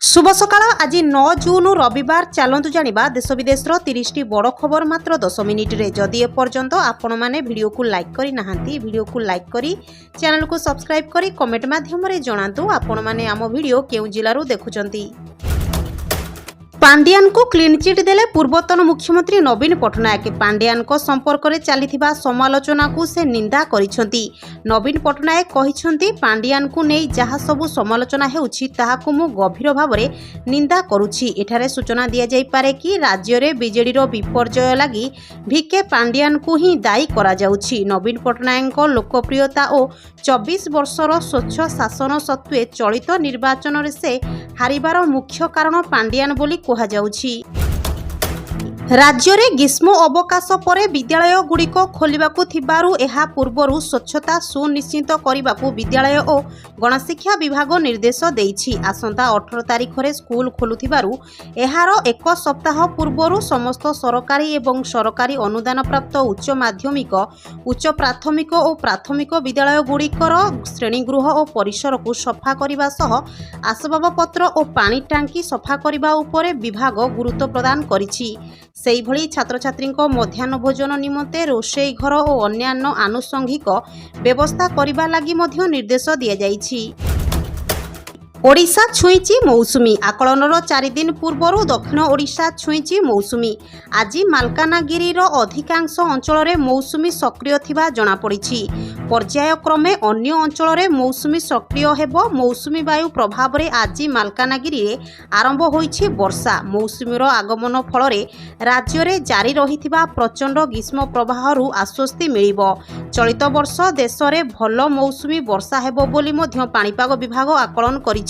शुभ सकाळ आज 9 जून रविवार चलतु जानिबा देश विदेशर 30टी बड़ खबर मात्र 10 मिनिट रे। जदि एपर्यंत आपण माने वीडियो को लाइक करी नाहांती वीडियो को लाइक करी चैनल को सब्सक्राइब करी कमेंट माध्यम रे जणांतु आपण माने आम वीडियो केउ जिल्लारू देखुचंती। पांड्यान को क्लीन चिट देले पूर्वतन मुख्यमंत्री नवीन पटनायक। पांड्यान को संपर्क में चलिथिबा समालोचना को से निंदा करिसंती। नवीन पटनायक कहिसंती पांड्यान को नै जहा सबु समालोचना हेउछि ताहाकु मु गभीर भाबरे निंदा करूछि। एठारे सूचना दिया जाई पारे कि राज्य रे बीजेडी रो विपर्जय लागि भिके पांड्यान को ही दायी करा जाउछि। नवीन पटनायक को लोकप्रियता और 24 वर्षर स्वच्छ शासन सत्वे चलित निर्वाचन रे से हारिबार मुख्य कारण पांड्यान बोली कहा जाउछि। राज्य रे ग्रीष्म अवकाश परे विद्यालय गुड़िक खोलिबाकु थिबारु एहा पूर्वरु स्वच्छता सुनिश्चित करिबाकु विद्यालय और गणशिक्षा विभाग निर्देश देइछि। आसंता 18 तारिख रे स्कूल खोलुथिबारु एहार एक सप्ताह पूर्वरु समस्त सरकारी एवं सरकारी अनुदान प्राप्त उच्च माध्यमिक उच्च प्राथमिक और प्राथमिक विद्यालय गुड़िकर श्रेणीगृह और परिसर को सफा करिबा सह आसबाबपत्र और पानी टांकी सफा करिबा उपरे विभाग गुरुत्व प्रदान करिछि। सेही भली छात्र छात्री मध्याह्न भोजन निमंते रोषेई घर और अन्यान्य आनुषंगिक व्यवस्था करबा लागि मध्य निर्देश दिया जाइछि। ओडिशा छुईची मौसुमी। आकलनर 4 दिन पूर्वर दक्षिण ओडिशा छुईची मौसुमी। आज मालकानगिरी अधिकांश अंचल में मौसुमी सक्रिय थिबा जणा पड़िछि। पर्यायक्रमे अन्य अंचल में मौसुमी सक्रिय हेबो। मौसुमी वायु प्रभाव में आज मालकानगिरी रे आरंभ होईछि वर्षा। मौसुमीर आगमन फल राज्य में जारी रहिथिबा प्रचंड ग्रीष्म प्रवाहरु आश्वस्ति मिलिबो। चलित वर्ष देश में भल मौसुमी वर्षा हेबो बोली मध्य पाणीपाग विभाग आकलन करिछि।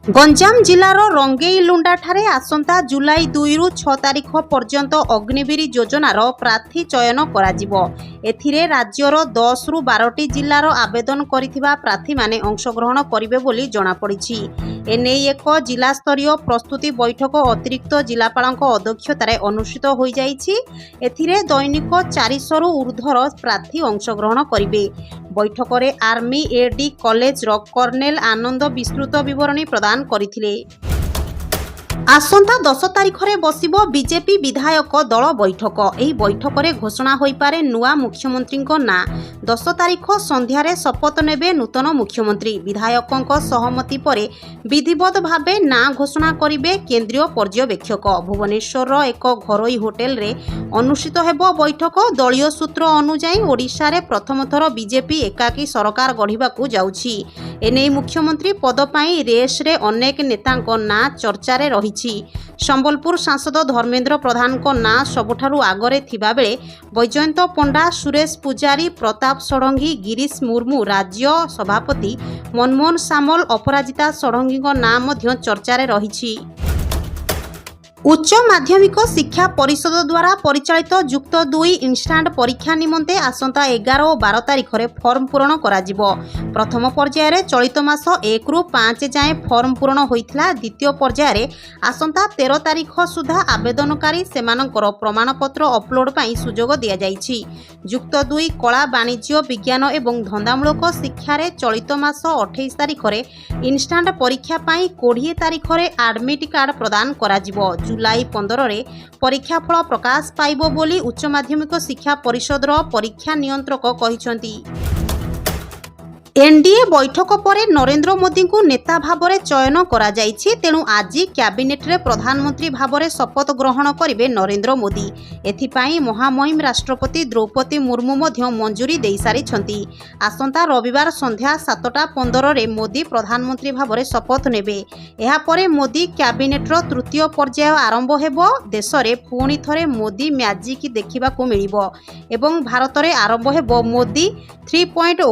गंजाम जिलार रंगेईलुंडा ठारे आसंता जुलाई 2 रु 6 तारिख पर्यंत अग्निवीर योजनार प्रार्थी चयन कराजिबो। एथिरे राज्यर 10 रु 12टी जिलार आवेदन करिथिबा प्रार्थी माने अंशग्रहण करिवे बोली जणा पड़िछि। एने एक जिला स्तरीय प्रस्तुति बैठक अतिरिक्त जिलापालक अध्यक्षतार अनुष्ठित होई जाइछि। एथिरे दैनिक 400 रु ऊर्ध्वर प्रार्थी अंशग्रहण करिवे। बैठक रे आर्मी एडी कॉलेज रो कर्नेल आनंद विस्तृत विवरणी प्रदान करिथिले। आसंता 10 तारिख रे बसिबो बीजेपी विधायक दल बैठक। एही बैठक रे घोषणा होई पारे नुआ मुख्यमंत्री ना। 10 तारिख संध्यारे शपथ नेबे नूतन मुख्यमंत्री। विधायकों सहमति परे विधिवत भावे ना घोषणा करिवे केंद्रीय पर्यवेक्षक। भुवनेश्वर एक घरोई होटेल रे अनुष्ठित हेबो बैठक। दलीय सूत्र अनुसार ओडिशा रे प्रथम थर बीजेपी एकाकी सरकार गढ़िबाकू जाउछि। एने मुख्यमंत्री पद पई रेस रे अनेक नेतांको ना चर्चा रे रही। संबलपुर सांसद धर्मेंद्र प्रधान को ना सबुठारु आगरे थिबा बेले बैजयंत पंडा, सुरेश पुजारी, प्रताप षडंगी, गिरीश मुर्मू, राज्य सभापति मनमोहन सामल, अपराजिता षडंगी को ना मध्य चर्चा रे रहिछि। उच्च माध्यमिक शिक्षा परिषद द्वारा परिचालित युक्त 2 इंस्टांट परीक्षा निमंते आसंता 11 और 12 तारिख रे फॉर्म पूरण कराजिबो। प्रथम पर्याय रे चलित मास 1 रु 5 जाए फॉर्म पूरण होइथिला। द्वितीय पर्याय रे आसंता 13 तारिख सुधा आवेदनकारी सेमानकर प्रमाणपत्र अपलोड पई सुजोग दिया जाइछि। युक्त 2 कला वाणिज्य विज्ञान एवं धंदामूलक शिक्षा रे चलित मास 28 तारिख रे इंस्टांट परीक्षा पई 20 तारिख रे एडमिट कार्ड प्रदान कराजिबो। जुलाई 15 रे परीक्षा फल प्रकाश पाइबो बोली उच्च माध्यमिक शिक्षा परिषद परीक्षा नियंत्रक कहिसंती। एनडीए बैठक परे नरेंद्र मोदी को नेता भावरे चयन करा जाइछि। तेणु आज कैबिनेट रे प्रधानमंत्री भावरे शपथ ग्रहण करिवे नरेंद्र मोदी। एथिपाई महामहिम राष्ट्रपति द्रौपदी मुर्मू मध्य मंजूरी देई सारिछंती। आसंता रविवार संध्या 7:15 रे मोदी प्रधानमंत्री भावरे शपथ नेबे। एहा परे मोदी कैबिनेट रो तृतीय पर्याय आरंभ हेबो। देश रे पुणी थरे मोदी मैजिक देखिबाकू मिलिबो एवं भारत रे आरंभ हेबो मोदी 3.0।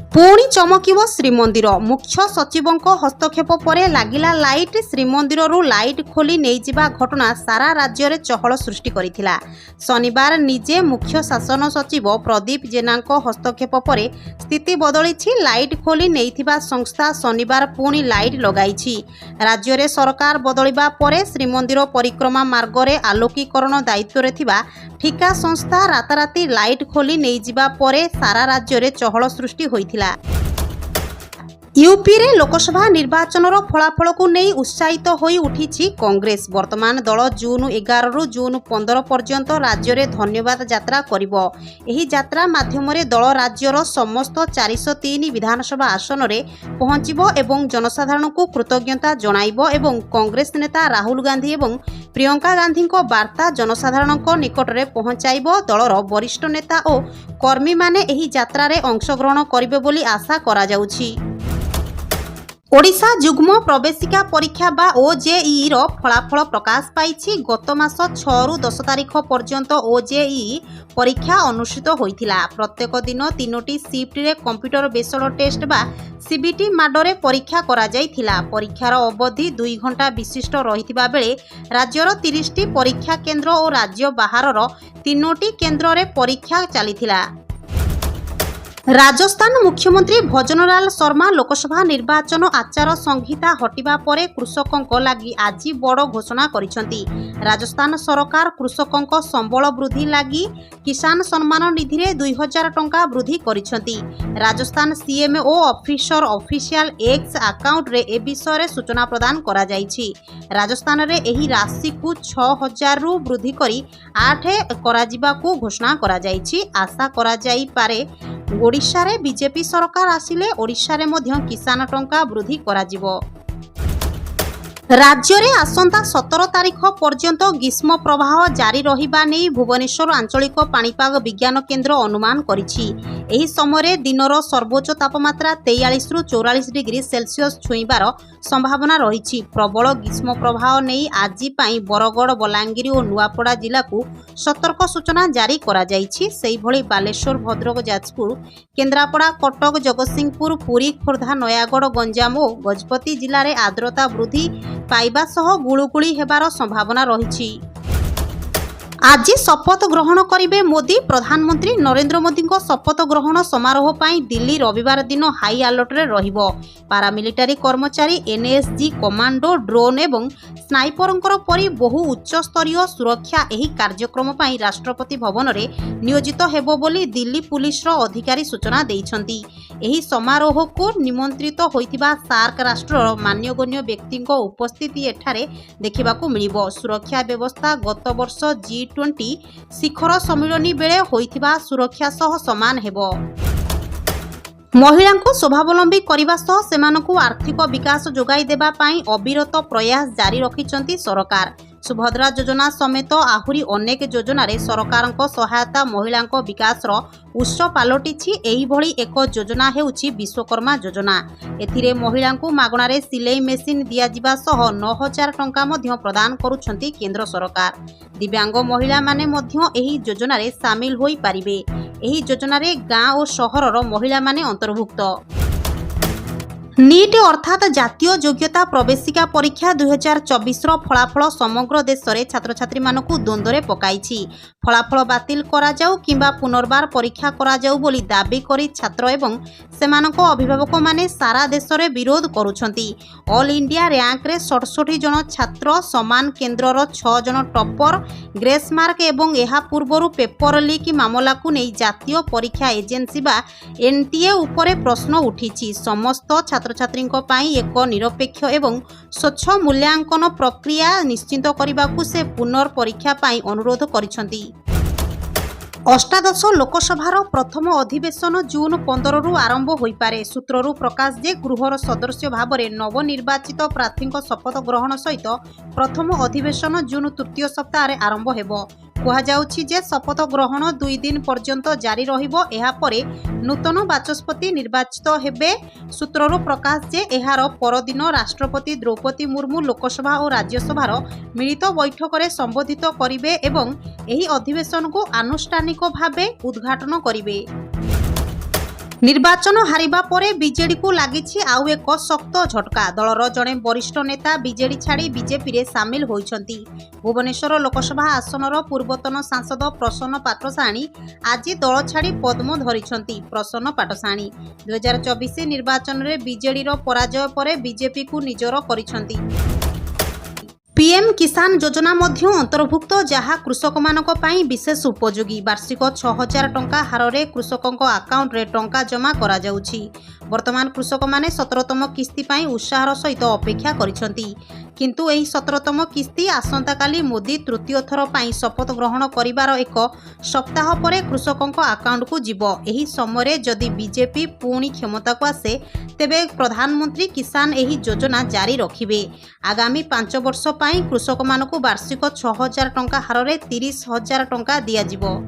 पुणी चमकिब श्रीमंदिर। मुख्य सचिवों हस्तक्षेप परे लागिला लाइट। श्रीमंदिर रु लाइट खोली नहीं जिबा घटना सारा राज्य रे चहल सृष्टि करिथिला। शनिवार निजे मुख्य शासन सचिव प्रदीप जेना हस्तक्षेप परे स्थिति बदलिछि। लाइट खोली नैथिबा संस्था शनिवार पुणी लाइट लगाइछि। राज्य रे सरकार बदलिबा परे श्रीमंदिर परिक्रमा मार्ग रे आलोकीकरण दायित्व रे थिबा ठिका संस्था राताराती लाइट खोली नहीं जिबा परे सारा राज्य रे चहल सृष्टि होइथिला। यूपी लोकसभा निर्वाचन फलाफल को नहीं उत्साहित हो उठी कांग्रेस। वर्तमान दल जून 11 रु जून 15 पर्यंत राज्य में धन्यवाद यात्रा करिबो। एही यात्रा माध्यम दल राज्यर समस्त 403 विधानसभा आसन में पहुंचबो एवं जनसाधारण को कृतज्ञता जणाइबो एवं कांग्रेस नेता राहुल गांधी एवं प्रियंका गांधी को वार्ता जनसाधारण निकट में पहुंचाइबो। दलर वरिष्ठ नेता और कर्मी माने एही यात्रा रे अंशग्रहण करिबे बोली आशा करा जाउछि। ओडिशा जुग्म प्रवेशिका परीक्षा बा ओजेई रो फलाफल प्रकाश पाइछि। गत मास 6 रु 10 तारिख पर्यंत ओजेई परीक्षा अनुष्ठित होइथिला। प्रत्येक दिन 3टी शिफ्ट रे कंप्यूटर बेस्ड टेस्ट बा सीबीटी माडरे परीक्षा करा जाइथिला। परीक्षार अवधि 2 घंटा विशिष्ट रहिथिबा बेले राज्यर 30टी परीक्षा केंद्र और राज्य बाहरर 3टी केंद्र रे परीक्षा चलिथिला। राजस्थान मुख्यमंत्री भजनलाल शर्मा लोकसभा निर्वाचन आचार संहिता हटिबा परे कृषकों लगी आज बड़ घोषणा करिसेंती। राजस्थान सरकार कृषकों संबल वृद्धि लगी किसान सम्मान निधि रे 2000 टंका वृद्धि करिसेंती। Rajasthan CMO officer official X account रे ए विषय रे सूचना प्रदान करा जाइछि। राजस्थान रे एही राशि को 6000 रु वृद्धि करी 8 करा जिबाकू घोषणा करा जाइछि। आशा करा जाई पारे ओडिशा रे बीजेपी सरकार आसिले ओडिशा रे मध्य किसान टंका वृद्धि करा जिवो। राज्य में आसंता 17 तारिख पर्यंत ग्रीष्म प्रवाह जारी रहिबा नै भुवनेश्वर आंचलिक पाणीपाग विज्ञान केन्द्र अनुमान करिछि। एही समय दिनर सर्वोच्च तापमात्रा 43 रु 44 डिग्री सेल्सियस छुईबार संभावना रहिछि। प्रबल ग्रीष्म प्रवाह नै आज पई बरगड़ बलांगीर और नुआपड़ा जिला को सतर्क सूचना जारी करा जाइछि। सेही भली बालेश्वर भद्रक जाजपुर केन्द्रापड़ा कटक जगतसिंहपुर पुरी खोर्धा नयागढ़ गंजाम और गजपति जिले में आर्द्रता वृद्धि पाइबा सह गुळुगुळी हेबार संभावना रहिछि। आज शपथ ग्रहण करिबे मोदी। प्रधानमंत्री नरेंद्र मोदी को शपथ ग्रहण समारोह पाई दिल्ली रविवार दिन हाई अलर्ट रे रहिबो। पारामिलिटारी कर्मचारी एनएसजी कमांडो ड्रोन एवं स्नाइपरंकर परि बहु उच्च स्तरीय सुरक्षा एही कार्यक्रम पाई राष्ट्रपति भवन रे नियोजित हेबो बोली दिल्ली पुलिस रो अधिकारी सूचना दैछंती। एही समारोह को निमंत्रित होइतिबा सार्क राष्ट्र मान्यगण्य व्यक्ति को उपस्थिति एठारे देखिबाकू मिलिबो। सुरक्षा व्यवस्था गत वर्ष G20 शिखर सम्मिलनी बेले होइतिबा सुरक्षा सह समान हेबो। महिला को स्वावलंबी करने सह सेमानकु आर्थिक विकास जोगाई देबा पाई अविरत प्रयास जारी रखिचंती सरकार। सुभद्रा योजना समेत आहुरी अनेक योजना रे सरकार सहायता महिला विकास उत्स पलटिछि। एही भली एक योजना हेउछि विश्वकर्मा योजना। एथिरे महिला को मागणारे सिलाई मेसिन दिया जिबा सह 9000 टंका मध्य प्रदान करुछंती केंद्र सरकार। दिव्यांग महिला माने मध्य एही योजना रे शामिल होई पारिबे। एही योजना रे गाँ और सहरर महिला माने अंतर्भुक्त। नीट अर्थात जातीय योग्यता प्रवेशिका परीक्षा 2024 फलाफल समग्र देश में छात्र छात्री मानकु द्वंद्व पकाइछि। फलाफल बातिल करा जाऊ किंबा पुनर्बार परीक्षा करा जाऊ बोली दाबी करी छात्र एवं सेमानक अभिभावक माने सारा देश में विरोध करुछंती। ऑल इंडिया रैंक रे 67 जन छात्र समान केन्द्रर 6 जन टॉपर ग्रेस मार्क एवं एहा पूर्वरु पेपर लीक मामला को नहीं जातीय परीक्षा एजेंसी बा एनटीए उपरे प्रश्न उठिछि। समस्त छात्र छात्रींको पाई एक निरपेक्ष एवं स्वच्छ मूल्यांकन प्रक्रिया निश्चित करने से पुनर्परीक्षा पाई अनुरोध करिसेंती। अष्टादश लोकसभार प्रथम अधिवेशन जून 15 रु आरंभ होइपारे। सूत्ररु प्रकाश जे गृहर सदस्य भाव में नवनिर्वाचित प्रार्थी शपथ ग्रहण सहित प्रथम अधिवेशन जून तृतीय सप्ताह आरंभ हेबो। कहुछि जे शपथ ग्रहण 2 दिन पर्यंत जारी रहिबो। एहा परे नूतन बाचस्पति निर्वाचित हेबे। सूत्ररु प्रकाश जे एहार परदिन राष्ट्रपति द्रौपदी मुर्मू लोकसभा और राज्यसभार मिलित बैठक रे संबोधित करिवे एवं एही अधिवेशन को आनुष्ठानिक भावे उद्घाटन करिवे। निर्वाचन हारिबा परे बीजेडी को लागिछि आउ एक शक्त झटका। दलर जड़े वरिष्ठ नेता बीजेडी छाड़ी बीजेपी रे सामिल होइछंती। भुवनेश्वर लोकसभा आसनर पूर्वतन सांसद प्रसन्न पाटसाणी आज दल छाड़ी पद्म धरिछंती। प्रसन्न पाटसाणी 2024 निर्वाचन रे बीजेडी रो पराजय परे बीजेपी को निजर करिछंती। पीएम किसान योजना मध्य अंतर्भुक्त जहाँ कृषक मानक पई विशेष उपयोगी वार्षिक 6000 टंका हार रे कृषकों अकाउंट रे टंका जमा करा जाउछि। वर्तमान कृषक माने 17तम किस्ती पई उत्साहर सहित अपेक्षा करिसंती, किंतु एही 17तम किस्ती आसंता काली मोदी तृतीय थर पई शपथ ग्रहण करिवार एक सप्ताह परे कृषकों अकाउंट को जीव। एही समय जदि बीजेपी पुणी क्षमता को आसे तेबे प्रधानमंत्री किसान एही योजना जारी रखिबे। आगामी 5 वर्ष पई कृषक मानकु वार्षिक 6000 टंका हार रे 30,000 टंका दिया जिवो।